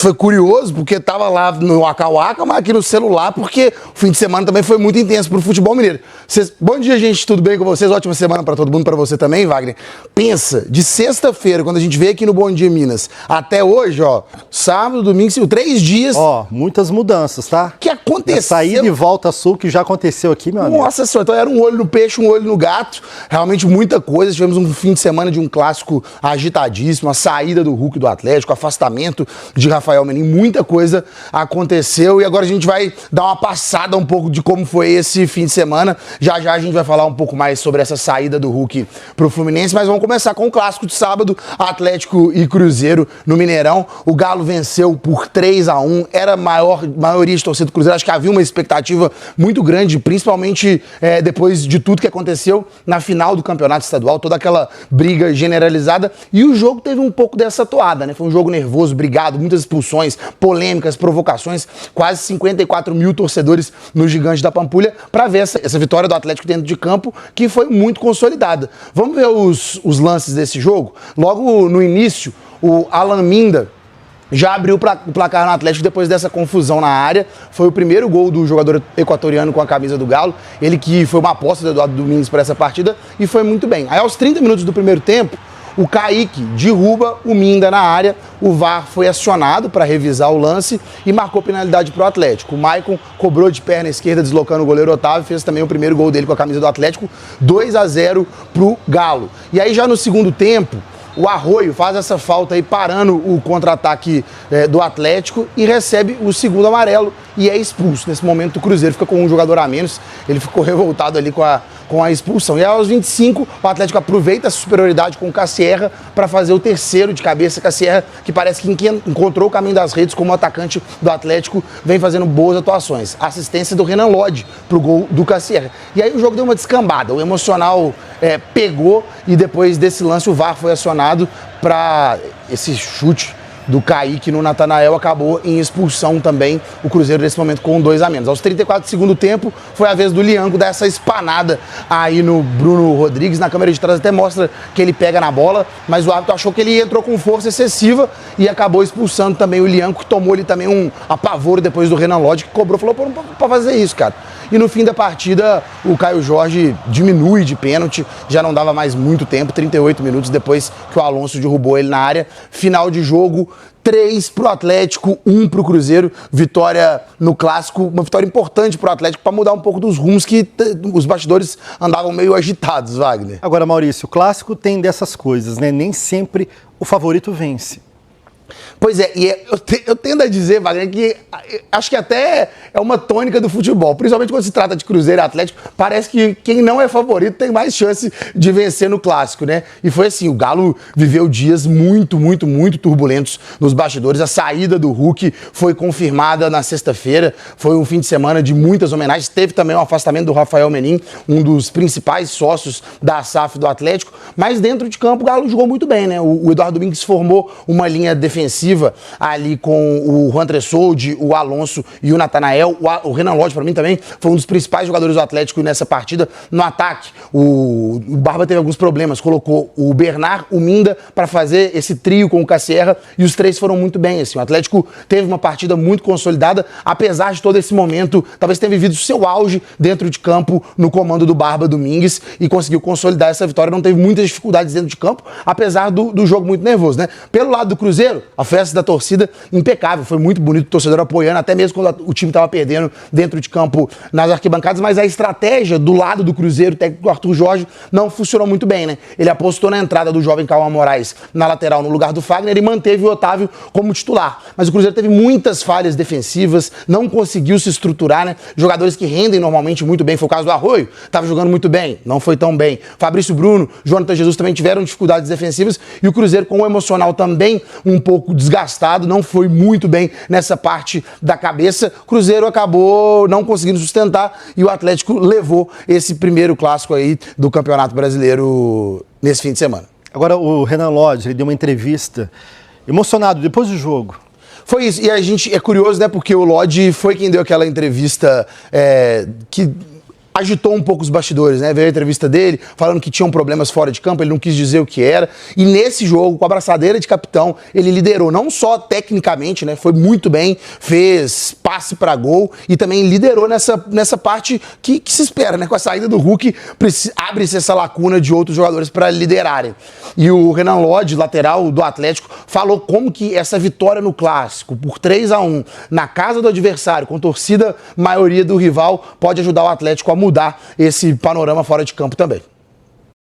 Foi curioso, porque estava lá no Waka Waka, mas aqui no celular, porque o fim de semana também foi muito intenso para o futebol mineiro. Bom dia, gente, tudo bem com vocês? Ótima semana para todo mundo, para você também, Wagner. Pensa, de sexta-feira, quando a gente veio aqui no Bom Dia Minas, até hoje, ó, sábado, domingo, 3 dias. Ó, muitas mudanças, tá? Que aconteceu? Saída e volta a sul que já aconteceu aqui, meu amigo. Nossa senhora, então era um olho no peixe, um olho no gato. Realmente muita coisa. Tivemos um fim de semana de um clássico agitadíssimo, a saída do Hulk do Atlético, afastamento de Rafael Menin, muita coisa aconteceu e agora a gente vai dar uma passada um pouco de como foi esse fim de semana. Já a gente vai falar um pouco mais sobre essa saída do Hulk pro Fluminense, mas vamos começar com o clássico de sábado, Atlético e Cruzeiro no Mineirão. O Galo venceu por 3-1, era a maioria de torcida do Cruzeiro, acho que havia uma expectativa muito grande, principalmente depois de tudo que aconteceu na final do campeonato estadual, toda aquela briga generalizada, e o jogo teve um pouco dessa toada, né? Foi um jogo nervoso, brigado, muitas expulsões, polêmicas, provocações, quase 54 mil torcedores no Gigante da Pampulha para ver essa vitória do Atlético dentro de campo, que foi muito consolidada. Vamos ver os lances desse jogo? Logo no início, o Alan Minda já abriu o placar no Atlético depois dessa confusão na área. Foi o primeiro gol do jogador equatoriano com a camisa do Galo. Ele que foi uma aposta do Eduardo Domingues para essa partida e foi muito bem. Aí aos 30 minutos do primeiro tempo, o Kaique derruba o Minda na área, o VAR foi acionado para revisar o lance e marcou penalidade para o Atlético. O Maicon cobrou de perna esquerda, deslocando o goleiro Otávio, fez também o primeiro gol dele com a camisa do Atlético, 2-0 para o Galo. E aí já no segundo tempo, o Arroio faz essa falta aí, parando o contra-ataque do Atlético e recebe o segundo amarelo e é expulso. Nesse momento o Cruzeiro fica com um jogador a menos, ele ficou revoltado ali com a expulsão. E aí, aos 25, o Atlético aproveita essa superioridade com o Cassierra para fazer o terceiro de cabeça. Cassierra, que parece que encontrou o caminho das redes como atacante do Atlético, vem fazendo boas atuações. Assistência do Renan Lodge pro gol do Cassierra. E aí o jogo deu uma descambada, o emocional pegou e depois desse lance o VAR foi acionado para esse chute do Kaique no Natanael, acabou em expulsão também, o Cruzeiro nesse momento com 2 a menos. Aos 34 do segundo tempo, foi a vez do Lianco dar essa espanada aí no Bruno Rodrigues, na câmera de trás até mostra que ele pega na bola, mas o árbitro achou que ele entrou com força excessiva e acabou expulsando também o Lianco, que tomou ali também um apavoro depois do Renan Lodge, que cobrou, falou, pô, não pode fazer isso, cara. E no fim da partida, o Caio Jorge diminui de pênalti, já não dava mais muito tempo, 38 minutos depois que o Alonso derrubou ele na área. Final de jogo, 3 pro Atlético, 1 pro Cruzeiro. Vitória no clássico, uma vitória importante pro Atlético para mudar um pouco dos rumos que os bastidores andavam meio agitados, Wagner. Agora, Maurício, o clássico tem dessas coisas, né? Nem sempre o favorito vence. Pois é, e eu tendo a dizer, Wagner, que acho que até é uma tônica do futebol, principalmente quando se trata de Cruzeiro e Atlético, parece que quem não é favorito tem mais chance de vencer no clássico, né? E foi assim, o Galo viveu dias muito turbulentos nos bastidores, a saída do Hulk foi confirmada na sexta-feira, foi um fim de semana de muitas homenagens, teve também o afastamento do Rafael Menin, um dos principais sócios da SAF do Atlético, mas dentro de campo o Galo jogou muito bem, né? O Eduardo Domingues formou uma linha defensiva ali com o Juan Tressoldi, o Alonso e o Natanael. O Renan Lodge, para mim, também foi um dos principais jogadores do Atlético nessa partida. No ataque, o Barba teve alguns problemas, colocou o Bernard, o Minda, para fazer esse trio com o Cassierra, e os 3 foram muito bem. Assim. O Atlético teve uma partida muito consolidada, apesar de todo esse momento, talvez tenha vivido seu auge dentro de campo no comando do Barba Domingues e conseguiu consolidar essa vitória. Não teve muitas dificuldades dentro de campo, apesar do jogo muito nervoso, né? Pelo lado do Cruzeiro, a festa da torcida impecável, foi muito bonito, o torcedor apoiando, até mesmo quando o time estava perdendo dentro de campo nas arquibancadas, mas a estratégia do lado do Cruzeiro, o técnico Arthur Jorge, não funcionou muito bem, né? Ele apostou na entrada do jovem Cauã Moraes na lateral no lugar do Fagner e manteve o Otávio como titular, mas o Cruzeiro teve muitas falhas defensivas, não conseguiu se estruturar, né? Jogadores que rendem normalmente muito bem, foi o caso do Arroio, estava jogando muito bem, não foi tão bem. Fabrício Bruno, Jonathan Jesus também tiveram dificuldades defensivas e o Cruzeiro com o emocional também um pouco desgastado, não foi muito bem nessa parte da cabeça. O Cruzeiro acabou não conseguindo sustentar e o Atlético levou esse primeiro clássico aí do Campeonato Brasileiro nesse fim de semana. Agora o Renan Lodge, ele deu uma entrevista emocionado depois do jogo. Foi isso, e a gente é curioso, né, porque o Lodge foi quem deu aquela entrevista que agitou um pouco os bastidores, né? Veio a entrevista dele falando que tinham problemas fora de campo, ele não quis dizer o que era. E nesse jogo, com a abraçadeira de capitão, ele liderou não só tecnicamente, né? Foi muito bem, fez passe para gol e também liderou nessa parte que se espera, né? Com a saída do Hulk, abre-se essa lacuna de outros jogadores para liderarem. E o Renan Lodge, lateral do Atlético, falou como que essa vitória no Clássico, por 3-1, na casa do adversário, com torcida maioria do rival, pode ajudar o Atlético a mudar esse panorama fora de campo também.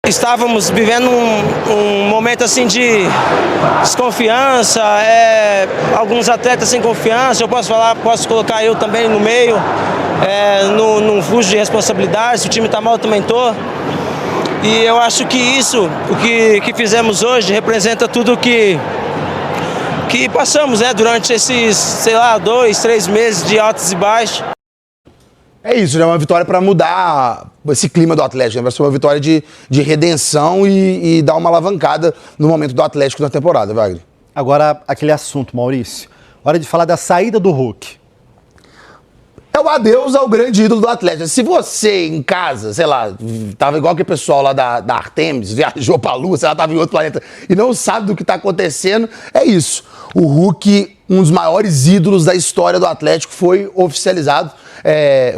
Estávamos vivendo um momento assim de desconfiança, alguns atletas sem confiança, eu posso colocar eu também no meio, num fujo de responsabilidade, se o time está mal eu também estou. E eu acho que isso, o que fizemos hoje, representa tudo que passamos, né, durante esses, 2, 3 meses de altos e baixos. É isso, né? Uma vitória para mudar esse clima do Atlético, né? Vai ser uma vitória de redenção e dar uma alavancada no momento do Atlético na temporada, Wagner. Agora, aquele assunto, Maurício. Hora de falar da saída do Hulk. É o adeus ao grande ídolo do Atlético. Se você em casa, tava igual aquele pessoal lá da Artemis, viajou pra Lua, tava em outro planeta e não sabe do que tá acontecendo, é isso. O Hulk, um dos maiores ídolos da história do Atlético, foi oficializado.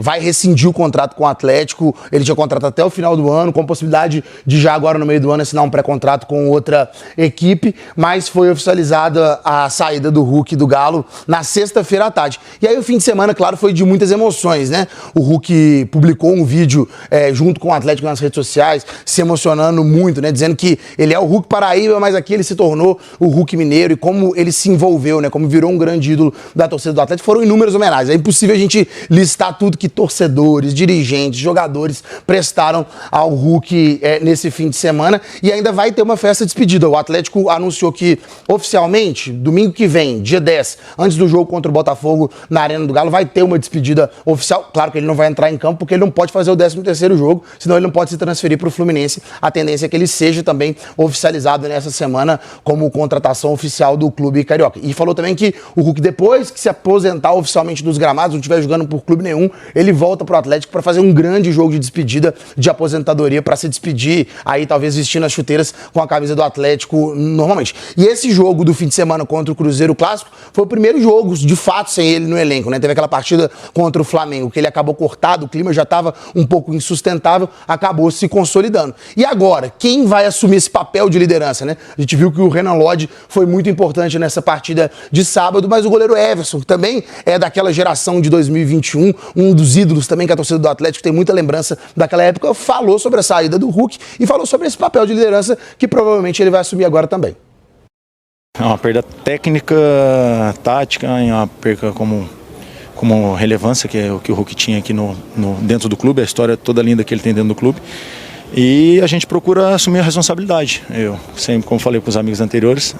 Vai rescindir o contrato com o Atlético. Ele tinha contrato até o final do ano, com possibilidade de já agora no meio do ano assinar um pré-contrato com outra equipe, mas foi oficializada a saída do Hulk do Galo na sexta-feira à tarde. E aí o fim de semana, claro, foi de muitas emoções, né? O Hulk publicou um vídeo junto com o Atlético nas redes sociais, se emocionando muito, né? Dizendo que ele é o Hulk Paraíba, mas aqui ele se tornou o Hulk mineiro e como ele se envolveu, né? Como virou um grande ídolo da torcida do Atlético. Foram inúmeras homenagens. É impossível a gente listar tudo que torcedores, dirigentes, jogadores prestaram ao Hulk nesse fim de semana, e ainda vai ter uma festa de despedida. O Atlético anunciou que oficialmente, domingo que vem, dia 10, antes do jogo contra o Botafogo na Arena do Galo, vai ter uma despedida oficial. Claro que ele não vai entrar em campo porque ele não pode fazer o 13º jogo, senão ele não pode se transferir para o Fluminense. A tendência é que ele seja também oficializado nessa semana como contratação oficial do clube carioca. E falou também que o Hulk, depois que se aposentar oficialmente dos gramados, não estiver jogando por clube nenhum, ele volta pro Atlético para fazer um grande jogo de despedida, de aposentadoria, para se despedir, aí talvez vestindo as chuteiras com a camisa do Atlético normalmente. E esse jogo do fim de semana contra o Cruzeiro Clássico foi o primeiro jogo, de fato, sem ele no elenco, né? Teve aquela partida contra o Flamengo, que ele acabou cortado, o clima já estava um pouco insustentável, acabou se consolidando. E agora, quem vai assumir esse papel de liderança, né? A gente viu que o Renan Lodge foi muito importante nessa partida de sábado, mas o goleiro Everson, que também é daquela geração de 2021, um dos ídolos também que a torcida do Atlético tem muita lembrança daquela época, falou sobre a saída do Hulk e falou sobre esse papel de liderança que provavelmente ele vai assumir agora também. É uma perda técnica, tática, é uma perda como relevância, que é o que o Hulk tinha aqui dentro do clube, a história toda linda que ele tem dentro do clube. E a gente procura assumir a responsabilidade. Eu sempre, como falei com os amigos anteriores,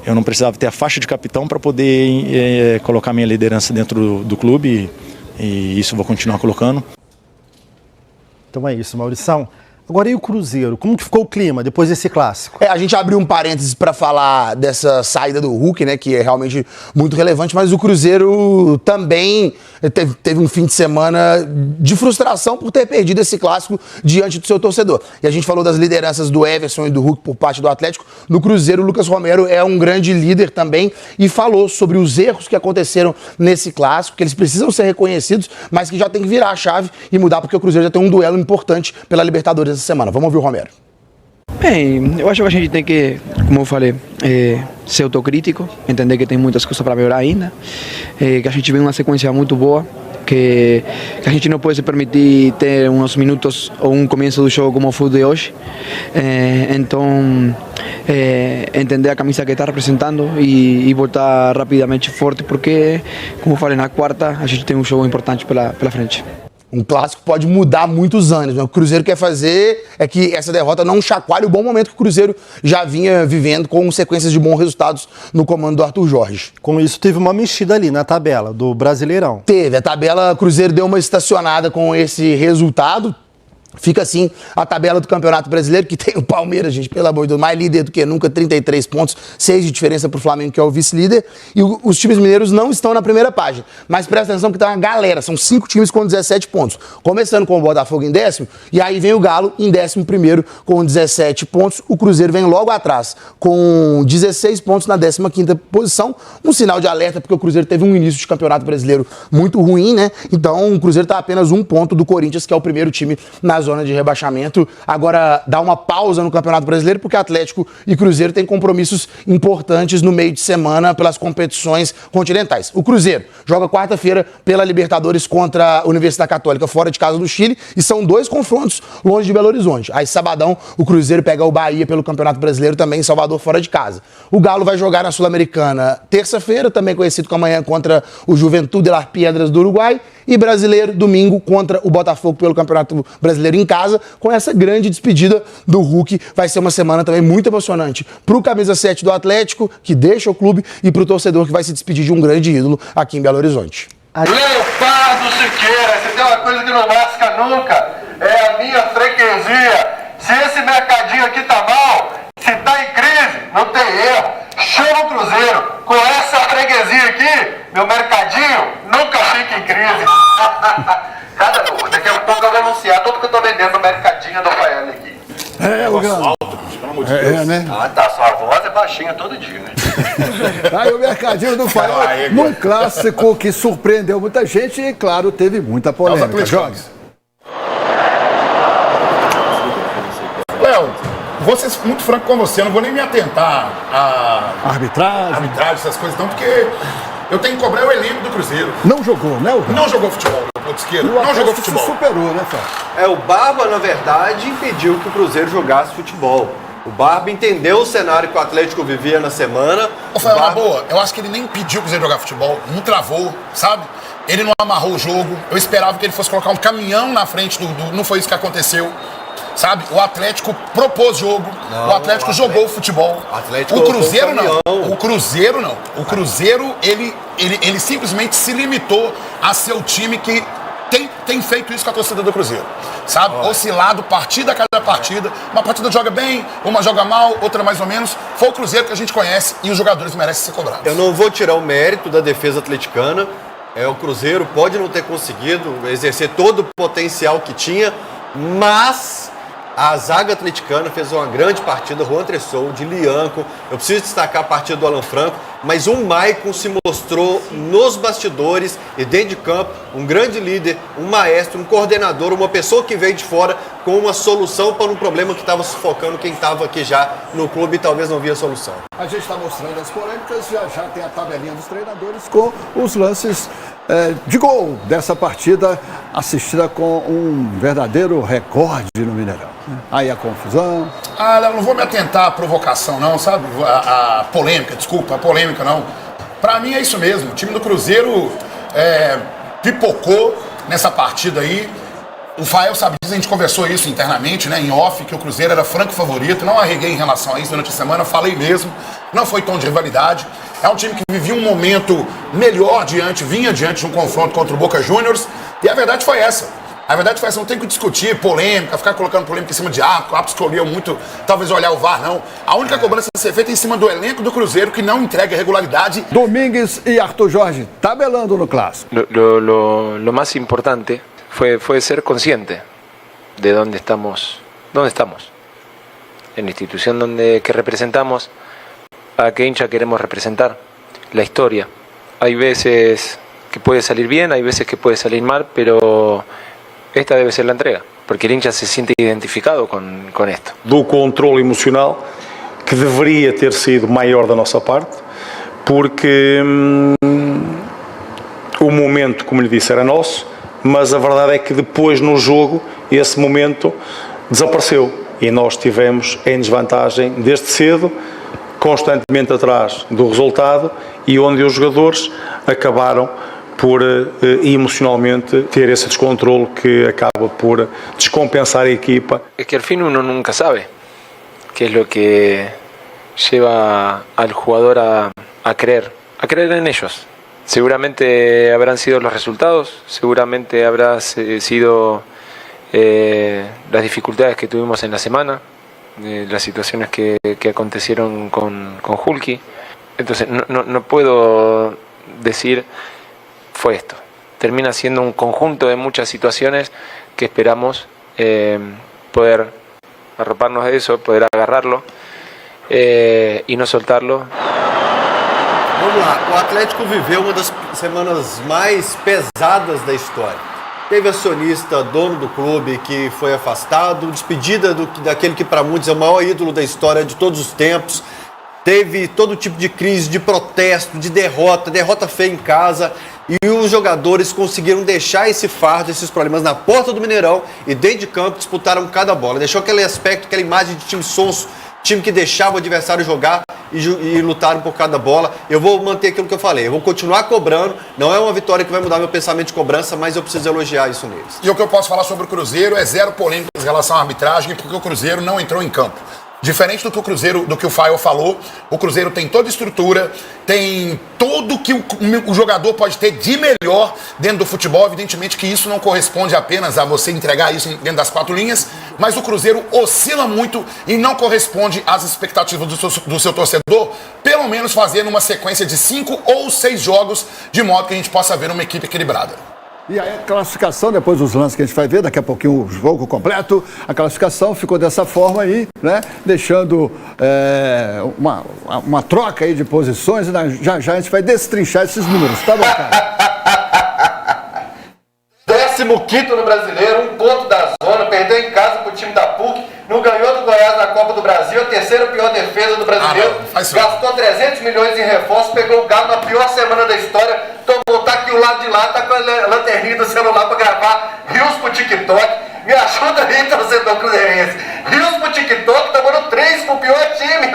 eu não precisava ter a faixa de capitão para poder colocar minha liderança dentro do clube e isso eu vou continuar colocando. Então é isso, Maurição. Agora e o Cruzeiro? Como que ficou o clima depois desse clássico? A gente abriu um parênteses para falar dessa saída do Hulk, né, que é realmente muito relevante, mas o Cruzeiro também teve um fim de semana de frustração por ter perdido esse clássico diante do seu torcedor. E a gente falou das lideranças do Everson e do Hulk por parte do Atlético. No Cruzeiro, o Lucas Romero é um grande líder também e falou sobre os erros que aconteceram nesse clássico, que eles precisam ser reconhecidos, mas que já tem que virar a chave e mudar, porque o Cruzeiro já tem um duelo importante pela Libertadores essa semana. Vamos ouvir o Romero. Bem, eu acho que a gente tem que, como eu falei, ser autocrítico, entender que tem muitas coisas para melhorar ainda, que a gente vem uma sequência muito boa, que a gente não pode se permitir ter uns minutos ou um começo do jogo como foi o de hoje. Então, entender a camisa que está representando e voltar rapidamente forte, porque, como eu falei, na quarta a gente tem um jogo importante pela frente. Um clássico pode mudar muitos anos, né? O Cruzeiro quer fazer é que essa derrota não chacoalhe o bom momento que o Cruzeiro já vinha vivendo com sequências de bons resultados no comando do Arthur Jorge. Com isso, teve uma mexida ali na tabela do Brasileirão. Teve. A tabela, o Cruzeiro deu uma estacionada com esse resultado. Fica assim a tabela do Campeonato Brasileiro, que tem o Palmeiras, gente, pelo amor de Deus, mais líder do que nunca, 33 pontos, 6 de diferença pro Flamengo, que é o vice-líder. E os times mineiros não estão na primeira página. Mas presta atenção que tá uma galera, são 5 times com 17 pontos. Começando com o Botafogo em 10º, e aí vem o Galo em 11º com 17 pontos. O Cruzeiro vem logo atrás com 16 pontos na 15ª posição. Um sinal de alerta, porque o Cruzeiro teve um início de Campeonato Brasileiro muito ruim, né? Então o Cruzeiro tá a apenas 1 ponto do Corinthians, que é o primeiro time na zona de rebaixamento. Agora dá uma pausa no Campeonato Brasileiro porque Atlético e Cruzeiro têm compromissos importantes no meio de semana pelas competições continentais. O Cruzeiro joga quarta-feira pela Libertadores contra a Universidade Católica fora de casa do Chile e são 2 confrontos longe de Belo Horizonte. Aí sabadão o Cruzeiro pega o Bahia pelo Campeonato Brasileiro também em Salvador fora de casa. O Galo vai jogar na Sul-Americana terça-feira, também conhecido como amanhã, contra o Juventude de Las Piedras do Uruguai, e Brasileiro domingo contra o Botafogo pelo Campeonato Brasileiro em casa, com essa grande despedida do Hulk. Vai ser uma semana também muito emocionante pro camisa 7 do Atlético, que deixa o clube, e pro torcedor que vai se despedir de um grande ídolo aqui em Belo Horizonte. Leopardo Siqueira, se tem uma coisa que não lasca nunca, é a minha freguesia. Se esse mercadinho aqui tá mal, se tá em crise, não tem erro. Chama o Cruzeiro. Com essa freguesia aqui, meu mercadinho nunca fica em crise. Daqui a pouco eu vou anunciar tudo que eu tô vendendo no mercadinho do Rafael aqui. O Galo. Né? Ah, tá. Sua voz é baixinha todo dia, né? Aí o mercadinho do Fael, num clássico que surpreendeu muita gente e, claro, teve muita polêmica. Joga. Léo, vou ser muito franco com você, eu não vou nem me atentar a Arbitragem. essas coisas não, porque eu tenho que cobrar o elenco do Cruzeiro. Não jogou, né? Não jogou futebol, o ponto esquerdo, O não jogou Atlético futebol. se superou, né, Fábio? O Barba, na verdade, impediu que o Cruzeiro jogasse futebol. O Barba entendeu o cenário que o Atlético vivia na semana. Ô, Fael, na boa, eu acho que ele nem pediu o Cruzeiro jogar futebol, não travou, sabe? Ele não amarrou o jogo, eu esperava que ele fosse colocar um caminhão na frente não foi isso que aconteceu. Sabe? O Atlético propôs jogo, o Atlético jogou futebol. O Cruzeiro não. O Cruzeiro não. O Cruzeiro, ele simplesmente se limitou a ser o time que tem feito isso com a torcida do Cruzeiro. Sabe? Oscilado partida a cada partida. Uma partida joga bem, uma joga mal, outra mais ou menos. Foi o Cruzeiro que a gente conhece e os jogadores merecem ser cobrados. Eu não vou tirar o mérito da defesa atleticana. O Cruzeiro pode não ter conseguido exercer todo o potencial que tinha, mas a zaga atleticana fez uma grande partida, Juan Tressou, de Lianco. Eu preciso destacar a partida do Alan Franco, mas o Maicon se mostrou nos bastidores e dentro de campo um grande líder, um maestro, um coordenador, uma pessoa que veio de fora com uma solução para um problema que estava sufocando quem estava aqui já no clube e talvez não via solução. A gente está mostrando as polêmicas, já tem a tabelinha dos treinadores com os lances de gol dessa partida, assistida com um verdadeiro recorde no Mineirão. Aí a confusão. Eu não vou me atentar à provocação, não, sabe? A polêmica, desculpa, a polêmica não. Pra mim é isso mesmo. O time do Cruzeiro pipocou nessa partida aí. O Fael sabe disso, a gente conversou isso internamente, né, em off, que o Cruzeiro era franco favorito. Não arreguei em relação a isso durante a semana, falei mesmo. Não foi tom de rivalidade. É um time que vivia um momento melhor vinha diante de um confronto contra o Boca Juniors. E a verdade foi essa. A verdade foi essa, não tem que discutir polêmica, ficar colocando polêmica em cima de árbitro escolheu muito, talvez olhar o VAR, não. A única cobrança a ser feita é em cima do elenco do Cruzeiro, que não entrega regularidade. Domingues e Arthur Jorge tabelando no clássico. Lo más importante fue ser consciente de dónde estamos, en la institución que representamos, a qué hincha queremos representar, la historia. Hay veces que puede salir bien, hay veces que puede salir mal, pero esta debe ser la entrega, porque el hincha se siente identificado con esto. Do controle emocional, que deveria ter sido maior da nossa parte, porque o momento, como lhe disse, era nosso, mas a verdade é que depois no jogo esse momento desapareceu e nós estivemos em desvantagem desde cedo, constantemente atrás do resultado e onde os jogadores acabaram por emocionalmente ter esse descontrole que acaba por descompensar a equipa. Es que al fin uno nunca sabe qué es lo que lleva al jugador a creer en ellos. Seguramente habrán sido los resultados, seguramente habrá sido las dificultades que tuvimos en la semana, las situaciones que acontecieron con Hulky. Entonces no puedo decir fue esto. Termina siendo un conjunto de muchas situaciones que esperamos poder arroparnos de eso, poder agarrarlo e não soltarlo. Vamos lá, o Atlético viveu uma das semanas mais pesadas da história. Teve acionista, dono do clube que foi afastado, despedida daquele que para muitos é o maior ídolo da história de todos os tempos. Teve todo tipo de crise, de protesto, de derrota feia em casa. E os jogadores conseguiram deixar esse fardo, esses problemas na porta do Mineirão e dentro de campo disputaram cada bola. Deixou aquele aspecto, aquela imagem de time sonso, time que deixava o adversário jogar e lutaram por cada bola. Eu vou manter aquilo que eu falei, eu vou continuar cobrando. Não é uma vitória que vai mudar meu pensamento de cobrança, mas eu preciso elogiar isso neles. E o que eu posso falar sobre o Cruzeiro é zero polêmicas em relação à arbitragem, porque o Cruzeiro não entrou em campo. Diferente do que o Cruzeiro, do que o Fael falou, o Cruzeiro tem toda a estrutura, tem tudo que o jogador pode ter de melhor dentro do futebol. Evidentemente que isso não corresponde apenas a você entregar isso dentro das 4 linhas, mas o Cruzeiro oscila muito e não corresponde às expectativas do seu torcedor, pelo menos fazendo uma sequência de 5 ou 6 jogos, de modo que a gente possa ver uma equipe equilibrada. E aí a classificação, depois dos lances que a gente vai ver, daqui a pouquinho o jogo completo, a classificação ficou dessa forma aí, né? Deixando uma troca aí de posições, e já a gente vai destrinchar esses números, tá bom, cara? 15º no Brasileiro, 1 ponto da zona, perdeu em casa pro time da PUC, não ganhou do Goiás na Copa do Brasil, a terceira pior defesa do Brasileiro, gastou 300 milhões em reforço, pegou o Galo na pior semana da história, tomou, tá aqui o lado de lá, tá com a lanterninha do celular pra gravar Rios pro TikTok. Me ajuda aí, torcedor cruzeirense. Rios pro TikTok, tomando 3 pro pior time.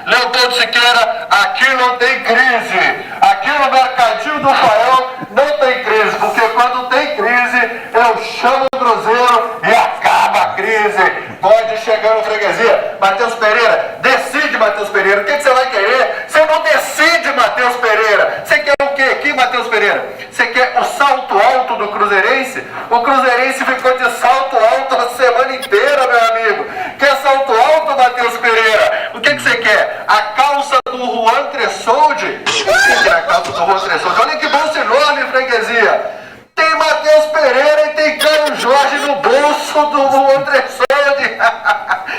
Leopoldo Siqueira, aqui não tem crise. Aqui no mercadinho do Fael não tem crise, porque quando tem crise, eu chamo o Cruzeiro e acaba a crise. Pode chegar no freguesia. Matheus Pereira, decide, Matheus Pereira. O que você vai querer? Você não decide, Matheus Pereira. Você quer o quê aqui, Matheus Pereira? Você quer o salto alto do Cruzeirense? O Cruzeirense ficou de salto alto a semana inteira, meu amigo. Quer salto alto, Matheus Pereira? O que você quer? A calça do Juan Tressoldi? O que é a calça do Juan Tressoldi? Olha que bolso enorme, freguesia. Tem Matheus Pereira e tem Caio Jorge no bolso do Juan Tressoldi.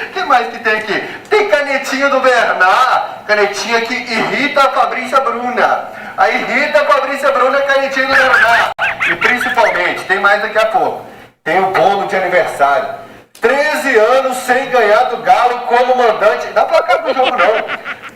O que mais que tem aqui? Tem canetinha do Bernard. Canetinha que irrita a Fabrícia Bruna. A irrita a Fabrícia Bruna a canetinha do Bernard. E principalmente, tem mais daqui a pouco. Tem o bolo de aniversário. 13 anos sem ganhar do Galo como mandante. Dá pra cá pro jogo não.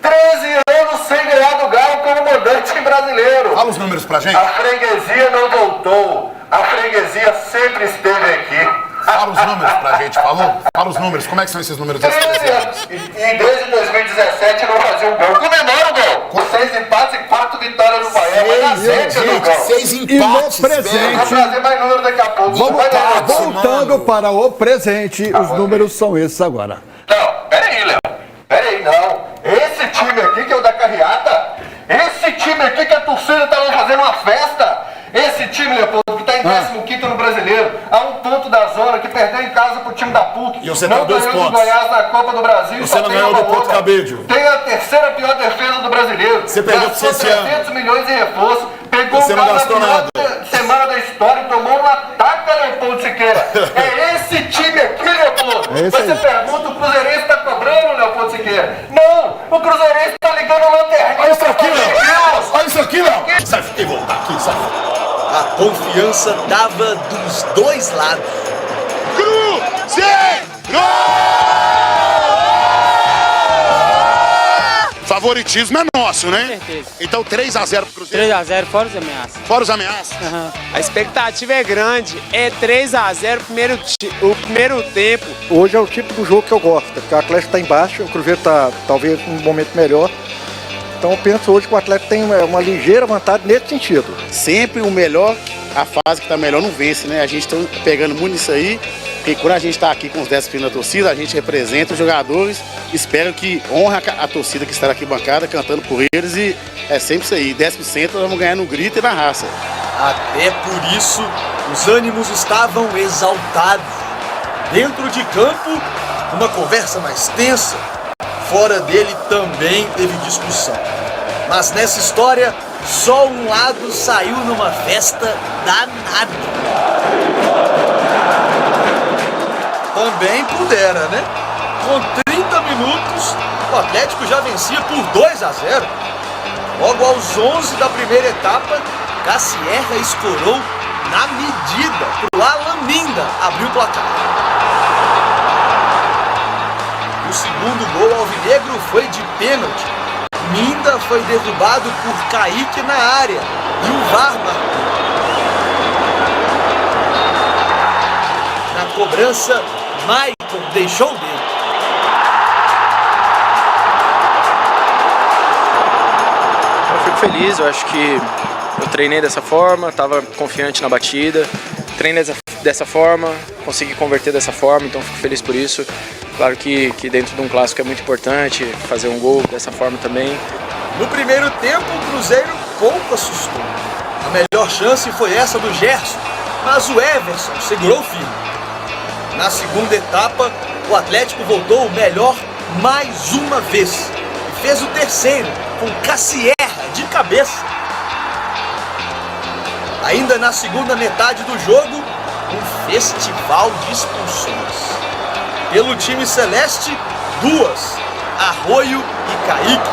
13 anos sem ganhar do Galo como mandante brasileiro. Fala os números pra gente. A freguesia não voltou. A freguesia sempre esteve aqui. Fala os números pra gente, falou? Fala os números, como é que são esses números? 13 anos. E desde 2017 não fazia um gol. Comemora o gol. Com 6 empates e 4 vitórias no Bahia. 6 empates. E no presente. Vou trazer mais número daqui a pouco. Vamos voltando para o presente. Os números são esses agora. Não, peraí, Léo. Peraí, não. Esse time aqui que é o da carreata, esse time aqui que a torcida tá fazendo uma festa, esse time, Leopoldo, que tá em 15º no Brasileiro, a 1 ponto da zona, que perdeu em casa pro time da PUC, e você não tá 2 ganhou pontos. do Goiás na Copa do Brasil, você não ganhou do Porto Cabídio. Tem a terceira pior defesa do Brasileiro. Você perdeu pro Cienciano. 300 milhões em reforço, pegou você o não Galo gastou na nada. semana da história e tomou um ataque, Leopoldo Siqueira. É esse time aqui, Leopoldo. Você pergunta, o Cruzeirense tá cobrando, Leopoldo Siqueira? Não, o Cruzeirense tá ligando o lanterninha. Olha isso aqui, Léo. Olha isso aqui, Léo. Sai, fiquei voltar aqui, sai. A confiança tava dos dois lados. Cruzeiro! Favoritismo é nosso, né? Com certeza. Então 3-0 pro Cruzeiro. 3-0, fora os ameaças. Fora os ameaças? Uhum. A expectativa é grande. É 3-0 o primeiro tempo. Hoje é o tipo do jogo que eu gosto, porque o Atlético está embaixo, o Cruzeiro está talvez num momento melhor. Então eu penso hoje que o Atlético tem uma ligeira vantagem nesse sentido. Sempre o melhor, a fase que está melhor não vence, né? A gente está pegando muito nisso aí, porque quando a gente está aqui com os 10 da torcida, a gente representa os jogadores, espero que honra a torcida que está aqui bancada, cantando por eles, e é sempre isso aí, 10% nós vamos ganhar no grito e na raça. Até por isso, os ânimos estavam exaltados. Dentro de campo, uma conversa mais tensa. Fora dele também teve discussão. Mas nessa história, só um lado saiu numa festa danada. Também pudera, né? Com 30 minutos, o Atlético já vencia por 2-0. Logo aos 11 da primeira etapa, Cassierra escorou na medida pro Alan Minda abrir o placar. O segundo gol alvinegro foi de pênalti. Minda foi derrubado por Kaique na área e o VAR marcou. Na cobrança, Maicon deixou dele. Eu fico feliz, eu acho que eu treinei dessa forma, estava confiante na batida, treinei dessa forma, consegui converter dessa forma, então fico feliz por isso. Claro que dentro de um clássico é muito importante fazer um gol dessa forma também. No primeiro tempo, o Cruzeiro pouco assustou. A melhor chance foi essa do Gerson, mas o Everson segurou firme. Na segunda etapa, o Atlético voltou o melhor mais uma vez e fez o terceiro com Cassierra de cabeça. Ainda na segunda metade do jogo, um festival de expulsões. Pelo time celeste, 2, Arroio e Kaique.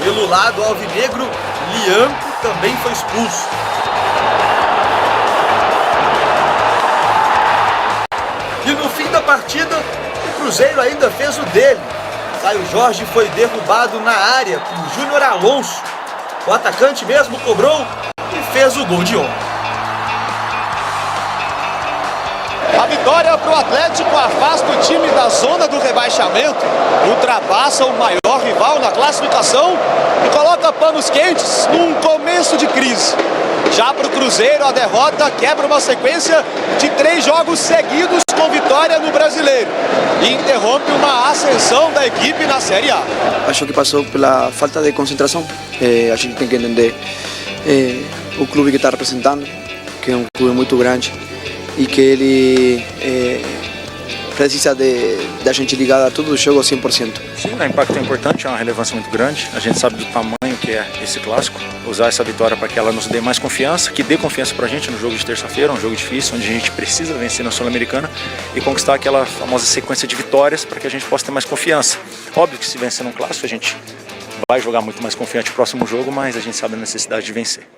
Pelo lado alvinegro, Lianco também foi expulso. E no fim da partida, o Cruzeiro ainda fez o dele. Caio Jorge foi derrubado na área por Júnior Alonso. O atacante mesmo cobrou e fez o gol de honra. A vitória para o Atlético afasta o time da zona do rebaixamento, ultrapassa o maior rival na classificação e coloca panos quentes num começo de crise. Já para o Cruzeiro, a derrota quebra uma sequência de 3 jogos seguidos com vitória no Brasileiro e interrompe uma ascensão da equipe na Série A. Acho que passou pela falta de concentração. A gente tem que entender o clube que está representando, que é um clube muito grande e que ele precisa da gente ligada a todo o jogo 100%. Sim, o impacto é importante, é uma relevância muito grande. A gente sabe do tamanho que é esse clássico. Usar essa vitória para que ela nos dê mais confiança, que dê confiança para a gente no jogo de terça-feira, um jogo difícil, onde a gente precisa vencer na Sul-Americana e conquistar aquela famosa sequência de vitórias para que a gente possa ter mais confiança. Óbvio que se vencer num clássico, a gente vai jogar muito mais confiante no próximo jogo, mas a gente sabe a necessidade de vencer.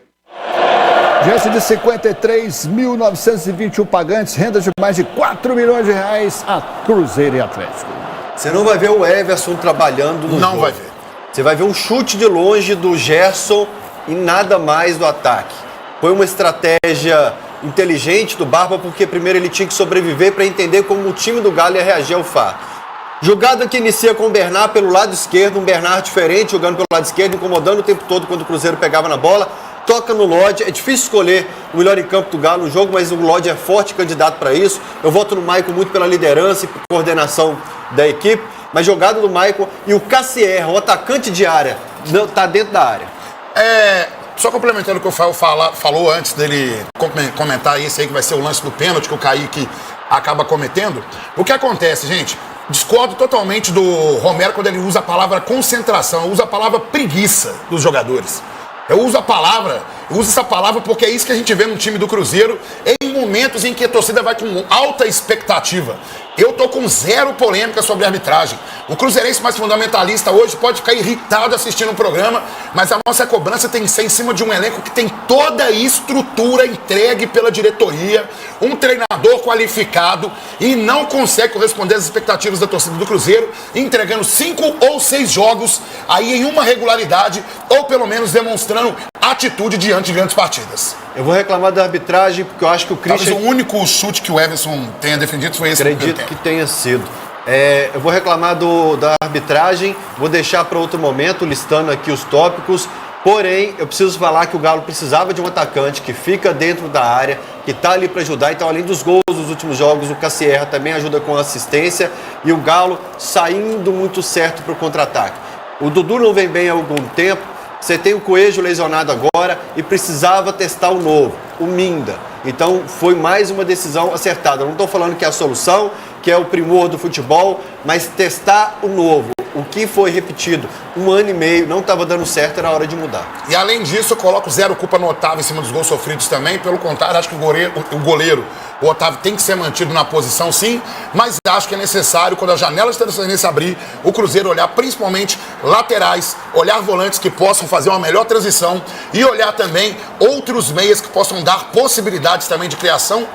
Diante de 53.921 pagantes, renda de mais de 4 milhões de reais a Cruzeiro e Atlético. Você não vai ver o Everson trabalhando no jogo. Não vai ver. Você vai ver um chute de longe do Gerson e nada mais do ataque. Foi uma estratégia inteligente do Barba, porque primeiro ele tinha que sobreviver para entender como o time do Galo ia reagir ao fato. Jogada que inicia com o Bernard pelo lado esquerdo, um Bernard diferente, jogando pelo lado esquerdo, incomodando o tempo todo quando o Cruzeiro pegava na bola. Toca no Lodge, é difícil escolher o melhor em campo do Galo no jogo, mas o Lodge é forte candidato para isso. Eu voto no Maicon muito pela liderança e por coordenação da equipe, mas jogada do Maicon e o Cassierra, o atacante de área, tá dentro da área. Só complementando o que o Fael falou antes dele comentar esse aí que vai ser o lance do pênalti que o Kaique acaba cometendo. O que acontece, gente? Discordo totalmente do Romero quando ele usa a palavra concentração, usa a palavra preguiça dos jogadores. Eu uso essa palavra porque é isso que a gente vê no time do Cruzeiro em momentos em que a torcida vai com alta expectativa. Eu tô com zero polêmica sobre a arbitragem. O cruzeirense mais fundamentalista hoje pode ficar irritado assistindo o programa, mas a nossa cobrança tem que ser em cima de um elenco que tem toda a estrutura entregue pela diretoria, um treinador qualificado e não consegue corresponder às expectativas da torcida do Cruzeiro, entregando 5 ou 6 jogos aí em uma regularidade ou pelo menos demonstrando atitude diante de grandes partidas. Eu vou reclamar da arbitragem porque eu acho que o Christian... Talvez o único chute que o Everson tenha defendido foi esse. Acredito que tenha sido. Eu vou reclamar da arbitragem, vou deixar para outro momento, listando aqui os tópicos. Porém, eu preciso falar que o Galo precisava de um atacante que fica dentro da área, que está ali para ajudar. Então, além dos gols dos últimos jogos, o Cassierra também ajuda com assistência. E o Galo saindo muito certo para o contra-ataque. O Dudu não vem bem há algum tempo. Você tem o Coelho lesionado agora e precisava testar o novo, o Minda. Então foi mais uma decisão acertada. Eu não estou falando que é a solução, que é o primor do futebol, mas testar o novo. O que foi repetido 1 ano e meio, não estava dando certo, era hora de mudar. E além disso, eu coloco zero culpa no Otávio em cima dos gols sofridos também. Pelo contrário, acho que o goleiro, o Otávio, tem que ser mantido na posição, sim. Mas acho que é necessário, quando a janela de transferência abrir, o Cruzeiro olhar principalmente laterais, olhar volantes que possam fazer uma melhor transição e olhar também outros meias que possam dar possibilidades também de criação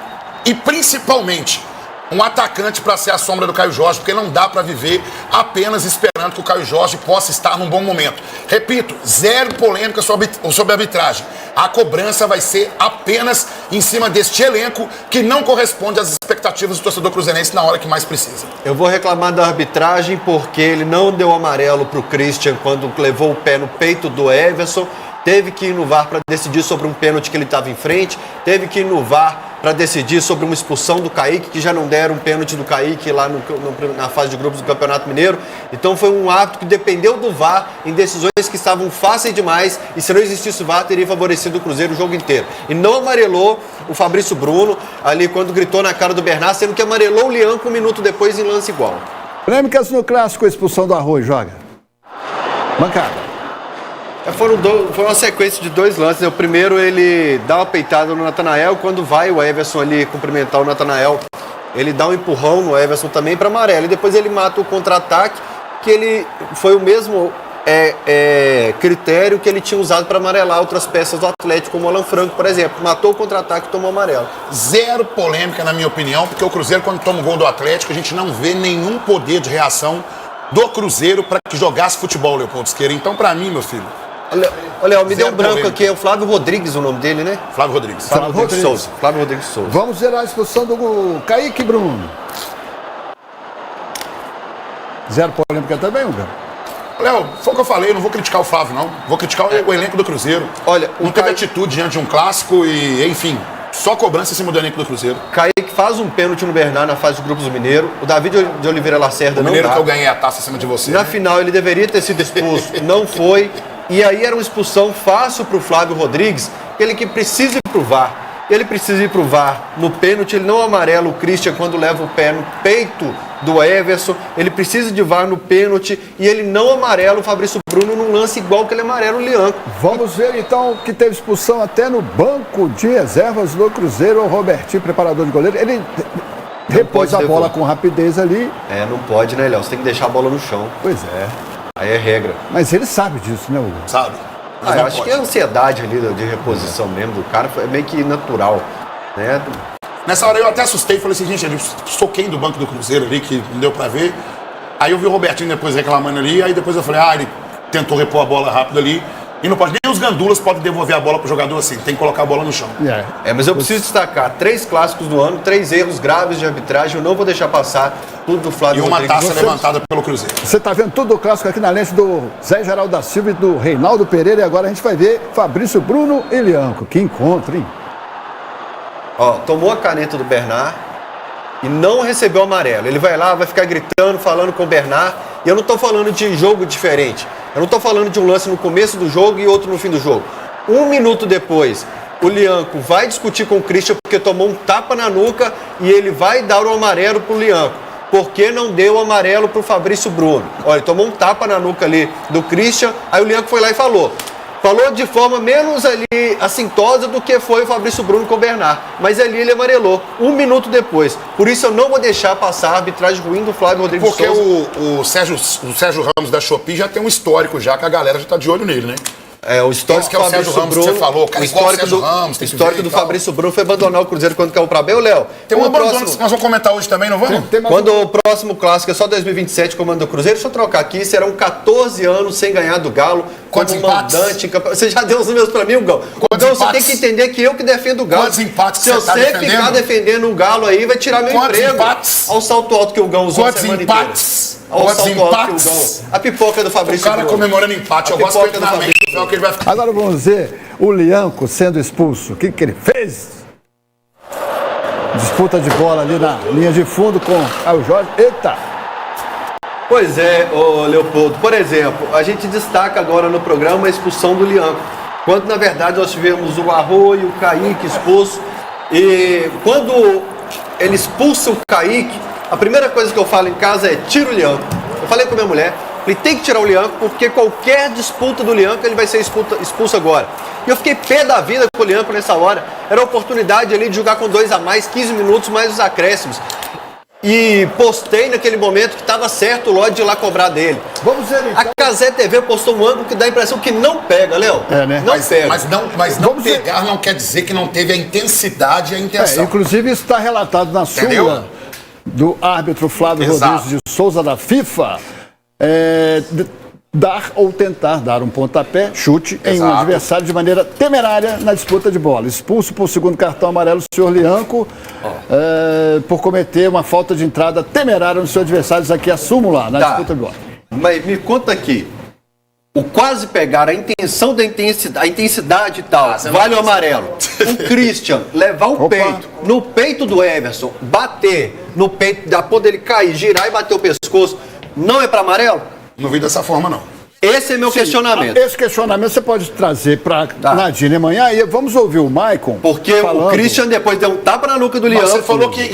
e principalmente um atacante para ser a sombra do Caio Jorge, porque não dá para viver apenas esperando que o Caio Jorge possa estar num bom momento. Repito, zero polêmica sobre a arbitragem. A cobrança vai ser apenas em cima deste elenco que não corresponde às expectativas do torcedor cruzeirense na hora que mais precisa. Eu vou reclamar da arbitragem porque ele não deu amarelo para o Christian quando levou o pé no peito do Everson. Teve que ir no VAR para decidir sobre um pênalti que ele estava em frente. Teve que ir no VAR para decidir sobre uma expulsão do Kaique, que já não deram um pênalti do Kaique lá na fase de grupos do Campeonato Mineiro. Então foi um árbitro que dependeu do VAR em decisões que estavam fáceis demais e se não existisse o VAR teria favorecido o Cruzeiro o jogo inteiro. E não amarelou o Fabrício Bruno ali quando gritou na cara do Bernard, sendo que amarelou o Lianco 1 minuto depois em lance igual. Polêmicas no clássico, a expulsão do Arroio, joga. Bancada. Foi uma sequência de 2 lances. O primeiro, ele dá uma peitada no Natanael. Quando vai o Everson ali cumprimentar o Natanael, ele dá um empurrão no Everson também para amarelo. E depois ele mata o contra-ataque, que ele foi o mesmo critério que ele tinha usado para amarelar outras peças do Atlético, como o Alan Franco, por exemplo. Matou o contra-ataque e tomou amarelo. Zero polêmica, na minha opinião, porque o Cruzeiro, quando toma o gol do Atlético, a gente não vê nenhum poder de reação do Cruzeiro para que jogasse futebol, Leopoldo Siqueira. Então, para mim, meu filho... Olha, me deu um branco aqui, é o Flávio Rodrigues o nome dele, né? Flávio Rodrigues. Flávio Rodrigues Souza. Vamos ver a expulsão do Kaique Bruno. Zero polêmica também, Hugo? Léo, foi o que eu falei, eu não vou criticar o Flávio, não. Vou criticar o elenco do Cruzeiro. Olha, não teve atitude diante de um clássico e, enfim, só cobrança em cima do elenco do Cruzeiro. Kaique faz um pênalti no Bernard na fase de grupos do Mineiro. O David de Oliveira Lacerda não dá. O Mineiro que eu ganhei a taça em cima de você. Na final ele deveria ter sido expulso, não foi. E aí era uma expulsão fácil para o Flávio Rodrigues, ele que precisa ir pro VAR. Ele precisa ir pro VAR no pênalti, ele não amarela o Christian quando leva o pé no peito do Everson. Ele precisa de VAR no pênalti e ele não amarela o Fabrício Bruno num lance igual que ele amarela o Lianco. Vamos ver então que teve expulsão até no banco de reservas do Cruzeiro, o Robertinho, preparador de goleiro. Ele repôs a bola com rapidez ali. Não pode, né, Léo? Você tem que deixar a bola no chão. Pois é. Aí é regra. Mas ele sabe disso, né, Hugo? Sabe. Eu acho que é a ansiedade ali de reposição mesmo do cara, é meio que natural, né? Nessa hora eu até assustei, falei assim, gente, eu soquei do banco do Cruzeiro ali, que não deu pra ver. Aí eu vi o Robertinho depois reclamando ali, aí depois eu falei, ele tentou repor a bola rápido ali. E não pode, nem os gandulas podem devolver a bola pro jogador assim, tem que colocar a bola no chão. Mas eu preciso destacar 3 clássicos do ano, 3 erros graves de arbitragem, eu não vou deixar passar tudo do Flávio Rodrigues. E uma taça levantada pelo Cruzeiro. Você tá vendo tudo o clássico aqui na lente do Zé Geraldo da Silva e do Reinaldo Pereira, e agora a gente vai ver Fabrício Bruno e Lianco. Que encontro, hein? Tomou a caneta do Bernard e não recebeu o amarelo. Ele vai lá, vai ficar gritando, falando com o Bernard, e eu não tô falando de jogo diferente. Eu não estou falando de um lance no começo do jogo e outro no fim do jogo. 1 minuto depois, o Lianco vai discutir com o Christian porque tomou um tapa na nuca e ele vai dar o amarelo para o Lianco. Por que não deu o amarelo para o Fabrício Bruno? Olha, ele tomou um tapa na nuca ali do Christian, aí o Lianco foi lá e falou. Falou de forma menos ali assintosa do que foi o Fabrício Bruno com o Bernard. Mas ali ele amarelou 1 minuto depois. Por isso eu não vou deixar passar a arbitragem ruim do Flávio Rodrigues Souza. Porque o Sérgio Ramos da Shopee já tem um histórico já, que a galera já tá de olho nele, né? O histórico que é o Sérgio Ramos Bruno, que você falou, cara, o histórico do Fabrício Bruno foi abandonar o Cruzeiro quando caiu pra B, Léo. Tem um abandono que nós vamos comentar hoje também, não vamos? Quando o próximo clássico é só 2027, comando do Cruzeiro, deixa eu trocar aqui, serão 14 anos sem ganhar do Galo. Quantos empates? Você já deu os números pra mim, Gão? Então você tem que entender que eu que defendo o Galo. Quantos empates Se você ficar defendendo o Galo aí, vai tirar meu emprego. Empates? Olha o salto alto que o Gão usou a semana inteira. Olha o salto alto que o Gão. A pipoca do Fabrício Bruno. O cara comemorando empate, eu gosto do Fabrício. Agora vamos ver o Lianco sendo expulso. O que ele fez? Disputa de bola ali na linha de fundo com o Jorge. Eita! Pois é, Leopoldo. Por exemplo, a gente destaca agora no programa a expulsão do Lianco. Quando, na verdade, nós tivemos o Arroio, o Kaique expulso. E quando ele expulsa o Kaique, a primeira coisa que eu falo em casa é tira o Lianco. Eu falei com minha mulher, ele tem que tirar o Lianco, porque qualquer disputa do Lianco ele vai ser expulso agora. E eu fiquei pé da vida com o Lianco nessa hora. Era a oportunidade ali de jogar com 2 a mais, 15 minutos mais os acréscimos. E postei naquele momento que estava certo o Lodge ir lá cobrar dele. Vamos ver então. A Cazé TV postou um ângulo que dá a impressão que não pega, Léo. Né? Não pega. Mas não pegar não quer dizer que não teve a intensidade e a intenção. Inclusive, isso está relatado na súmula do árbitro Flávio Rodrigues de Souza da FIFA. Dar ou tentar dar um pontapé, chute, em um adversário de maneira temerária na disputa de bola. Expulso por segundo cartão amarelo o senhor Lianco por cometer uma falta de entrada temerária no seu adversário. Isso aqui é a súmula na disputa de bola. Mas me conta aqui, o quase pegar, a intenção da intensidade, a intensidade e tal, vale o amarelo. O Christian levar o peito, no peito do Everson, bater no peito, da ponta dele cair, girar e bater o pescoço, não é para amarelo? Não vi dessa forma, não. Esse é meu questionamento. Esse questionamento você pode trazer para Nadine amanhã e vamos ouvir o Maicon. Porque o Christian depois deu um tapa na nuca do Lianco. Você falou que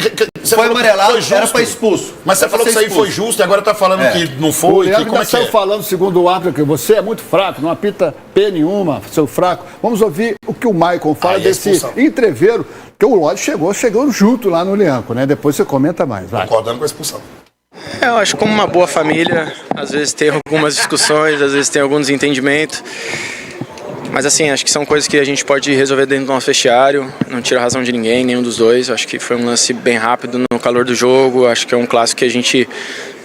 foi amarelado, era para expulso. Mas você falou que isso aí foi justo e agora tá falando que não foi. O Lianco como é que saiu falando, segundo o árbitro, que você é muito fraco, não apita P nenhuma, seu fraco. Vamos ouvir o que o Maicon fala desse entreveiro, que o Lodge chegou junto lá no Lianco, né? Depois você comenta mais. Vai. Concordando com a expulsão. Eu acho que como uma boa família, às vezes tem algumas discussões, às vezes tem algum desentendimento. Mas assim, acho que são coisas que a gente pode resolver dentro do nosso vestiário. Não tira a razão de ninguém, nenhum dos dois. Acho que foi um lance bem rápido no calor do jogo. Acho que é um clássico que a gente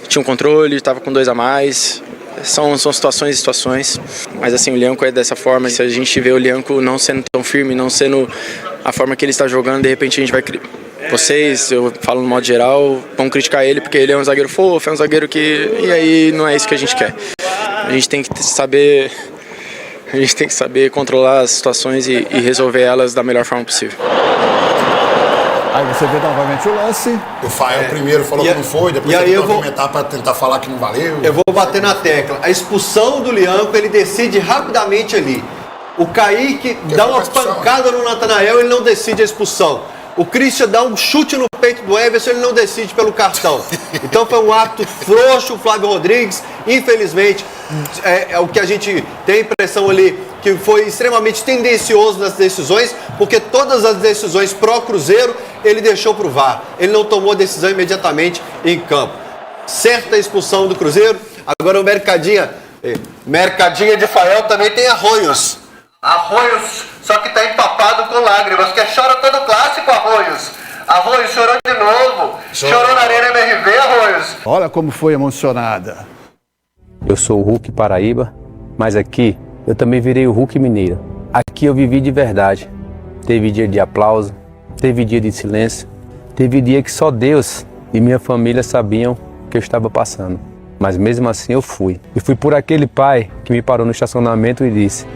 tinha um controle, estava com 2 a mais. São situações e situações. Mas assim, o Lianco é dessa forma. Se a gente vê o Lianco não sendo tão firme, não sendo a forma que ele está jogando, de repente a gente vai... Vocês, eu falo no modo geral, vão criticar ele porque ele é um zagueiro fofo, é um zagueiro que... E aí não é isso que a gente quer. A gente tem que saber controlar as situações e resolver elas da melhor forma possível. Aí você vê novamente o lance. O Fael primeiro falou que não foi, depois ele tentou argumentar para tentar falar que não valeu. Eu vou bater na tecla. A expulsão do Lianco, ele decide rapidamente ali. O Kaique dá uma pancada no Natanael, ele não decide a expulsão. O Christian dá um chute no peito do Everson, ele não decide pelo cartão. Então foi um ato frouxo, o Flávio Rodrigues, infelizmente, é o que a gente tem a impressão ali, que foi extremamente tendencioso nas decisões, porque todas as decisões pró-Cruzeiro, ele deixou pro VAR. Ele não tomou decisão imediatamente em campo. Certa expulsão do Cruzeiro, agora o Mercadinha de Fael também tem Arroios. Arroios, só que tá empapado com lágrimas, que chora todo clássico, Arroios. Arroios chorou de novo, chorou na Arena MRV, Arroios. Olha como foi emocionada. Eu sou o Hulk Paraíba, mas aqui eu também virei o Hulk Mineiro. Aqui eu vivi de verdade. Teve dia de aplauso, teve dia de silêncio, teve dia que só Deus e minha família sabiam o que eu estava passando. Mas mesmo assim eu fui. E fui por aquele pai que me parou no estacionamento e disse: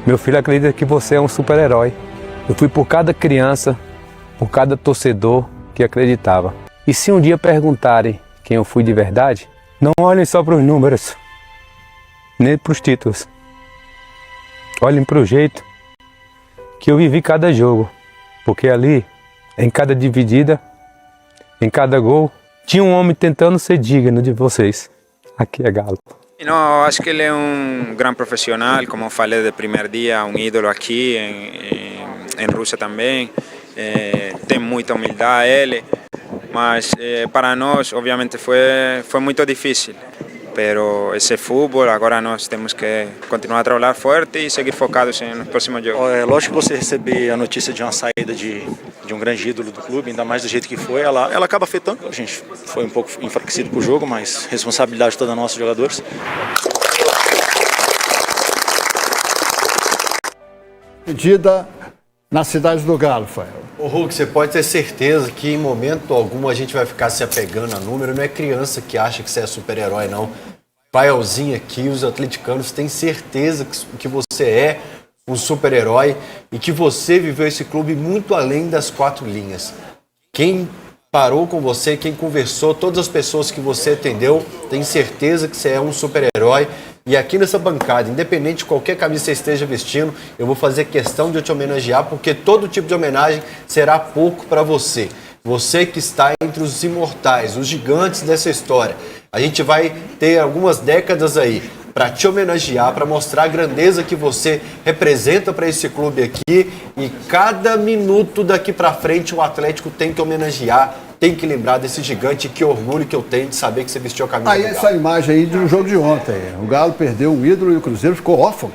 meu filho acredita que você é um super-herói. Eu fui por cada criança, por cada torcedor que acreditava. E se um dia perguntarem quem eu fui de verdade, não olhem só para os números, nem para os títulos. Olhem para o jeito que eu vivi cada jogo. Porque ali, em cada dividida, em cada gol, tinha um homem tentando ser digno de vocês. Aqui é Galo. No, acho que ele é um grande profissional, como eu falei do primeiro dia, um ídolo aqui em Rússia também. Tem muita humildade ele, mas para nós, obviamente, foi muito difícil. Pero esse futebol, agora nós temos que continuar a trabalhar forte e seguir focados nos próximos jogos. É lógico que você receber a notícia de uma saída de um grande ídolo do clube, ainda mais do jeito que foi, ela acaba afetando. A gente foi um pouco enfraquecido pro jogo, mas responsabilidade toda nossa, jogadores. Medida na cidade do Galo, Fael. Ô Hulk, você pode ter certeza que em momento algum a gente vai ficar se apegando a número. Não é criança que acha que você é super-herói, não. Faelzinho aqui, os atleticanos têm certeza que você é um super-herói e que você viveu esse clube muito além das 4 linhas. Quem parou com você, quem conversou, todas as pessoas que você atendeu, tenho certeza que você é um super-herói. E aqui nessa bancada, independente de qualquer camisa que você esteja vestindo, eu vou fazer questão de te homenagear, porque todo tipo de homenagem será pouco para você. Você que está entre os imortais, os gigantes dessa história. A gente vai ter algumas décadas aí para te homenagear, para mostrar a grandeza que você representa para esse clube aqui. E cada minuto daqui para frente o Atlético tem que homenagear, tem que lembrar desse gigante. Que orgulho que eu tenho de saber que você vestiu a camisa do Galo. Essa imagem aí de um jogo de ontem. O Galo perdeu um ídolo e o Cruzeiro ficou órfão.